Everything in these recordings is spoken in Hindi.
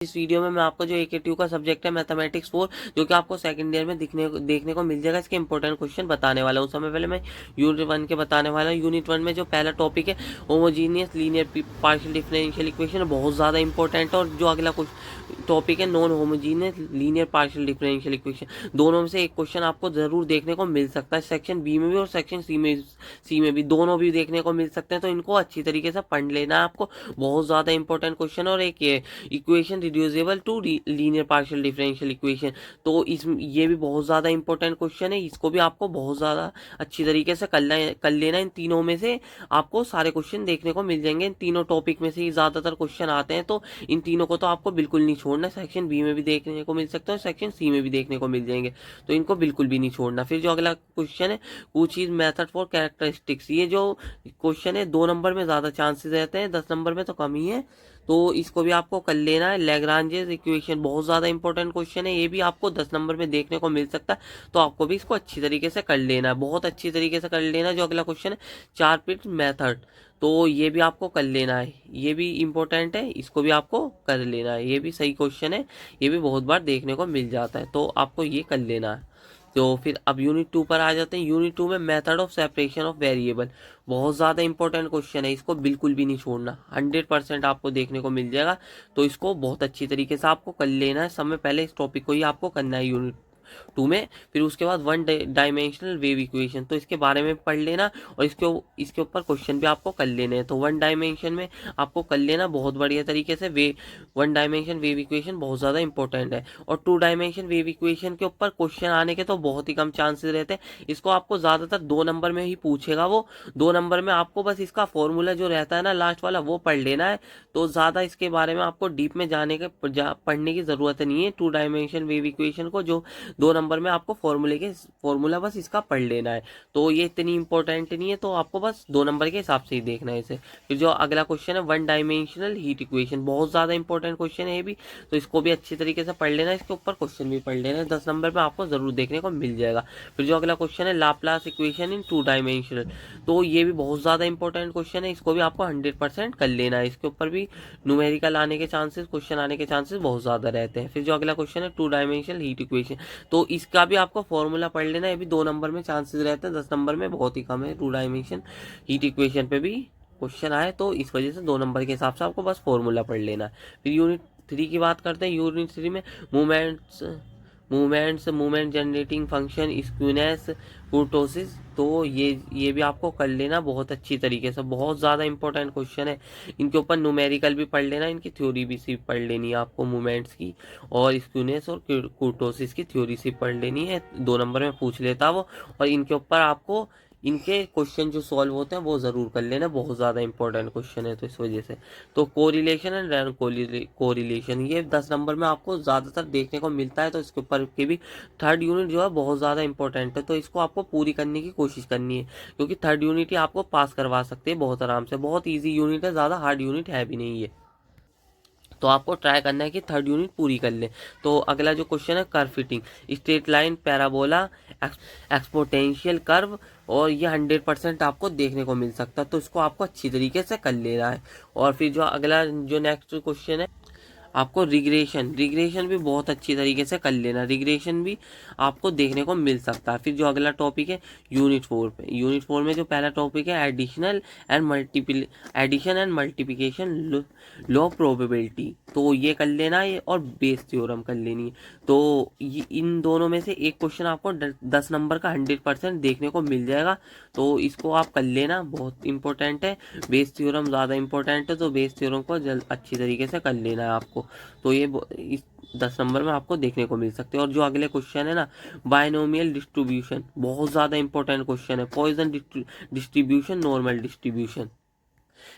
इस वीडियो में मैं आपको जो AKTU का सब्जेक्ट है मैथमेटिक्स 4 जो कि आपको सेकंड ईयर में देखने को मिल जाएगा, इसके इंपॉर्टेंट क्वेश्चन बताने वाला हूँ। समय पहले मैं यूनिट 1 के बताने वाला हूँ। यूनिट 1 में जो पहला टॉपिक है homogeneous linear partial differential equation, बहुत ज़्यादा इंपॉर्टेंट है। और जो अगला टॉपिक है non homogeneous linear partial differential equation, दोनों में से एक क्वेश्चन आपको जरूर देखने को मिल सकता है, सेक्शन बी में भी और सेक्शन सी में भी, दोनों भी देखने को मिल सकते हैं। तो इनको अच्छी तरीके से पढ़ लेना है आपको, बहुत ज़्यादा इंपॉर्टेंट क्वेश्चन। और एक ये equation reducible to linear partial differential equation, तो इस ये भी बहुत ज़्यादा इंपॉर्टेंट क्वेश्चन है। इसको भी आपको बहुत ज़्यादा अच्छी तरीके से कर लेना। इन तीनों में से आपको सारे क्वेश्चन देखने को मिल जाएंगे। इन तीनों टॉपिक में से ही ज़्यादातर क्वेश्चन आते हैं, तो इन तीनों को तो आपको बिल्कुल नहीं छोड़ना। सेक्शन बी में भी देखने को मिल सकता है और सेक्शन सी में भी देखने को मिल जाएंगे, तो इनको बिल्कुल भी नहीं छोड़ना। फिर जो अगला क्वेश्चन है कुछ इज मेथड फॉर कैरेक्टरिस्टिक्स, ये जो क्वेश्चन है 2 नंबर में ज़्यादा चांसेस रहते हैं, 10 नंबर में तो कम ही है, तो इसको भी आपको कर लेना है। लैग्रांजेस इक्वेशन बहुत ज़्यादा इंपॉर्टेंट क्वेश्चन है, ये भी आपको 10 नंबर में देखने को मिल सकता है, तो आपको भी इसको अच्छी तरीके से कर लेना है, बहुत अच्छी तरीके से कर लेना है। जो अगला क्वेश्चन है चार पिट मेथड, तो ये भी आपको कर लेना है, ये भी इम्पोर्टेंट है, इसको भी आपको कर लेना है। ये भी सही क्वेश्चन है, ये भी बहुत बार देखने को मिल जाता है, तो आपको ये कर लेना है। तो फिर अब यूनिट 2 पर आ जाते हैं। यूनिट 2 में method of separation of variable, बहुत ज़्यादा इंपॉर्टेंट क्वेश्चन है, इसको बिल्कुल भी नहीं छोड़ना, 100% आपको देखने को मिल जाएगा, तो इसको बहुत अच्छी तरीके से आपको कर लेना है। समय पहले इस टॉपिक को ही आपको करना है यूनिट 2 में। फिर उसके बाद वन डायमेंशनल वेव इक्वेशन, तो इसके बारे में पढ़ लेना और इसके ऊपर क्वेश्चन भी आपको कर लेने हैं। तो वन डायमेंशन में आपको कर लेना बहुत बढ़िया तरीके से। वन डायमेंशन वेव इक्वेशन बहुत ज़्यादा इंपॉर्टेंट है, और 2 डायमेंशन वेव इक्वेशन के ऊपर क्वेश्चन आने के तो बहुत ही कम चांसेस रहते हैं। इसको आपको ज़्यादातर 2 नंबर में ही पूछेगा, वो 2 नंबर में आपको बस इसका फॉर्मूला जो रहता है ना लास्ट वाला, वो पढ़ लेना है। तो ज़्यादा इसके बारे में आपको डीप में पढ़ने की ज़रूरत नहीं है। 2 डायमेंशन वेव इक्वेशन को जो 2 नंबर में आपको फॉर्मूला बस इसका पढ़ लेना है, तो ये इतनी इंपॉर्टेंट नहीं है, तो आपको बस 2 नंबर के हिसाब से ही देखना है इसे। फिर जो अगला क्वेश्चन है वन डायमेंशनल हीट इक्वेशन, बहुत ज़्यादा इंपॉर्टेंट क्वेश्चन है ये भी, तो इसको भी अच्छी तरीके से पढ़ लेना है, इसके ऊपर क्वेश्चन भी पढ़ लेना है, 10 नंबर में आपको जरूर देखने को मिल जाएगा। फिर जो अगला क्वेश्चन है लाप्लास इक्वेशन इन 2 डायमेंशनल, तो ये भी बहुत ज़्यादा इंपॉर्टेंट क्वेश्चन है, इसको भी आपको 100% कर लेना है। इसके ऊपर भी न्यूमेरिकल आने के चांसेस, क्वेश्चन आने के चांसेस बहुत ज़्यादा रहते हैं। फिर जो अगला क्वेश्चन है 2 डायमेंशनल हीट इक्वेशन, तो इसका भी आपको फॉर्मूला पढ़ लेना है, ये भी 2 नंबर में चांसेस रहते हैं, 10 नंबर में बहुत ही कम है। 2 डायमेंशन हीट इक्वेशन पे भी क्वेश्चन आए, तो इस वजह से 2 नंबर के हिसाब से आपको बस फॉर्मूला पढ़ लेना है। फिर यूनिट 3 की बात करते हैं। यूनिट 3 में मूवमेंट जनरेटिंग फंक्शन, स्क्यूनेस, कुर्टोसिस, तो ये भी आपको कर लेना बहुत अच्छी तरीके से, बहुत ज़्यादा इंपॉर्टेंट क्वेश्चन है। इनके ऊपर न्यूमेरिकल भी पढ़ लेना, इनकी थ्योरी भी सिर्फ पढ़ लेनी है आपको, मूवमेंट्स की और स्क्यूनेस और कुर्टोसिस की थ्योरी सिर्फ पढ़ लेनी है, 2 नंबर में पूछ लेता वो। और इनके ऊपर आपको इनके क्वेश्चन जो सॉल्व होते हैं वो ज़रूर कर लेना, बहुत ज़्यादा इंपॉर्टेंट क्वेश्चन है, तो इस वजह से। तो कोरिलेशन एंड रैन कोरिलेशन, ये 10 नंबर में आपको ज़्यादातर देखने को मिलता है, तो इसके ऊपर के भी थर्ड यूनिट जो है बहुत ज़्यादा इंपॉर्टेंट है, तो इसको आपको पूरी करने की कोशिश करनी है, क्योंकि थर्ड यूनिट ही आपको पास करवा सकते हैं बहुत आराम से, बहुत ईजी यूनिट है, ज़्यादा हार्ड यूनिट है भी नहीं है, तो आपको ट्राई करना है कि थर्ड यूनिट पूरी कर ले। तो अगला जो क्वेश्चन है curve fitting, straight line, parabola, exponential curve, और ये 100% आपको देखने को मिल सकता है, तो इसको आपको अच्छी तरीके से कर लेना है। और फिर जो अगला जो नेक्स्ट क्वेश्चन है आपको रिग्रेशन भी बहुत अच्छी तरीके से कर लेना, रिग्रेशन भी आपको देखने को मिल सकता है। फिर जो अगला टॉपिक है यूनिट 4 पे, यूनिट 4 में जो पहला टॉपिक है addition and multiplication law probability, तो ये कर लेना है, और बेस थ्योरम कर लेनी है। तो ये इन दोनों में से एक क्वेश्चन आपको 10 नंबर का 100% देखने को मिल जाएगा, तो इसको आप कर लेना, बहुत इंपॉर्टेंट है। बेस थ्योरम ज़्यादा इंपॉर्टेंट है, तो बेस थ्योरम को अच्छी तरीके से कर लेना है आपको, तो ये इस 10 नंबर में आपको देखने को मिल सकते हैं। और जो अगले क्वेश्चन है ना बायनोमियल डिस्ट्रीब्यूशन, बहुत ज़्यादा इंपॉर्टेंट क्वेश्चन है, पॉइसन डिस्ट्रीब्यूशन, नॉर्मल डिस्ट्रीब्यूशन,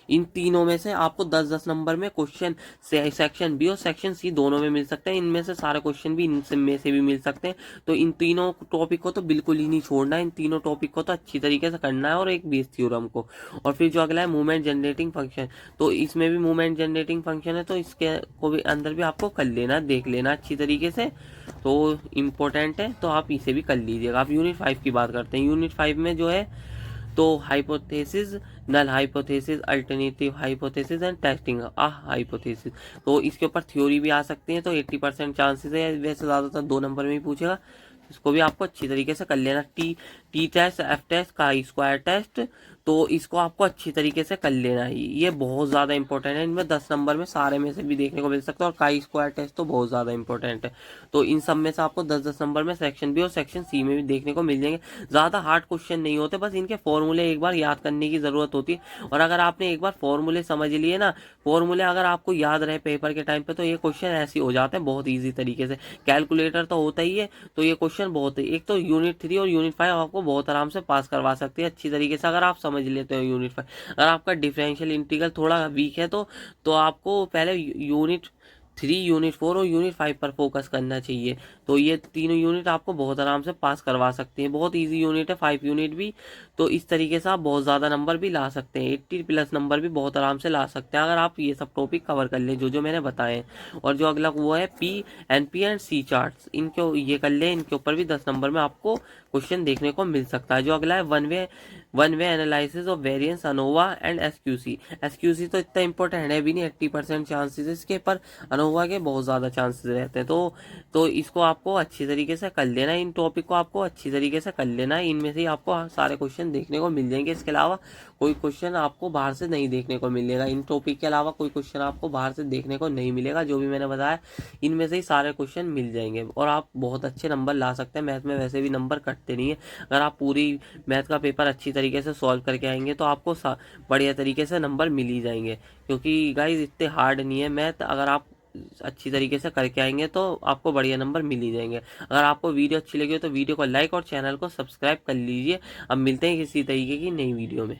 इन तीनों में से आपको 10-10 नंबर में क्वेश्चन सेक्शन बी और सेक्शन सी दोनों में मिल सकते हैं, इनमें से सारे क्वेश्चन भी इनमें से भी मिल सकते हैं, तो इन तीनों टॉपिक को तो बिल्कुल ही नहीं छोड़ना है, इन तीनों टॉपिक को तो अच्छी तरीके से करना है, और एक बेस थ्योरम को। और फिर जो अगला है मूवमेंट जनरेटिंग फंक्शन, तो इसमें भी मूवमेंट जनरेटिंग फंक्शन है, तो इसके को भी अंदर भी आपको कर लेना, देख लेना अच्छी तरीके से, तो इम्पोर्टेंट है, तो आप इसे भी कर लीजिएगा। आप यूनिट 5 की बात करते हैं। यूनिट 5 में जो है तो hypothesis, null hypothesis, alternative hypothesis and testing a hypothesis. तो इसके ऊपर थ्योरी भी आ सकती है, तो 80% चांसेस है, वैसे ज़्यादातर 2 नंबर में ही पूछेगा। इसको भी आपको अच्छी तरीके से कर लेना। T T test, F test, chi square test, तो इसको आपको अच्छी तरीके से कर लेना ही, ये बहुत ज़्यादा इंपॉर्टेंट है। इनमें 10 नंबर में सारे में से भी देखने को मिल सकता है, और काई स्क्वायर टेस्ट तो बहुत ज़्यादा इंपॉर्टेंट है। तो इन सब में से आपको 10-10 नंबर में सेक्शन बी और सेक्शन सी में भी देखने को मिल जाएंगे। ज़्यादा हार्ड क्वेश्चन नहीं होते, बस इनके फॉर्मूले एक बार याद करने की ज़रूरत होती है। और अगर आपने एक बार फॉर्मूले समझ लिए ना, फॉर्मूले अगर आपको याद रहे पेपर के टाइम पे, तो ये क्वेश्चन ऐसे हो जाते हैं बहुत ईजी तरीके से। कैलकुलेटर तो होता ही है, तो ये क्वेश्चन बहुत है। एक तो यूनिट 3 और यूनिट 5 आपको बहुत आराम से पास करवा सकते हैं अच्छी तरीके से, अगर आप समझ लेते हो यूनिट 5। अगर आपका डिफरेंशियल इंटीग्रल थोड़ा वीक है, तो आपको पहले यूनिट 3, यूनिट 4 और यूनिट 5 पर फोकस करना चाहिए। तो ये तीनों यूनिट आपको बहुत आराम से पास करवा सकते हैं, बहुत इजी यूनिट है 5 यूनिट भी। तो इस तरीके से आप बहुत ज़्यादा नंबर भी ला सकते हैं, 80+ नंबर भी बहुत आराम से ला सकते हैं, अगर आप ये सब टॉपिक कवर कर लें जो मैंने बताए हैं। और जो अगला वो है पी एंड सी चार्ट्स, इनको ये कर लें, इनके ऊपर भी 10 नंबर में आपको क्वेश्चन देखने को मिल सकता है। जो अगला है one way analysis of variance ANOVA and SQC. SQC तो इतना इंपॉर्टेंट है भी नहीं, 80% चांसेस इसके, पर अनोवा के बहुत ज़्यादा चांसेस रहते हैं। तो इसको आपको अच्छी तरीके से कर लेना है, इन टॉपिक को आपको अच्छी तरीके से कर लेना है, इनमें से ही आपको सारे क्वेश्चन देखने को मिल जाएंगे। इसके अलावा कोई क्वेश्चन आपको बाहर से नहीं देखने को मिलेगा, इन टॉपिक के अलावा कोई क्वेश्चन आपको बाहर से देखने को नहीं मिलेगा। जो भी मैंने बताया इनमें से ही सारे क्वेश्चन मिल जाएंगे, और आप बहुत अच्छे नंबर ला सकते हैं। मैथ में वैसे भी नंबर कटते नहीं है, अगर आप पूरी मैथ का पेपर अच्छी तरीके से सॉल्व करके आएंगे तो आपको बढ़िया तरीके से नंबर मिल ही जाएंगे। क्योंकि गाइज इतने हार्ड नहीं है मैथ, अगर आप अच्छी तरीके से करके आएंगे तो आपको बढ़िया नंबर मिल ही जाएंगे। अगर आपको वीडियो अच्छी लगी हो तो वीडियो को लाइक और चैनल को सब्सक्राइब कर लीजिए। अब मिलते हैं किसी तरीके की नई वीडियो में।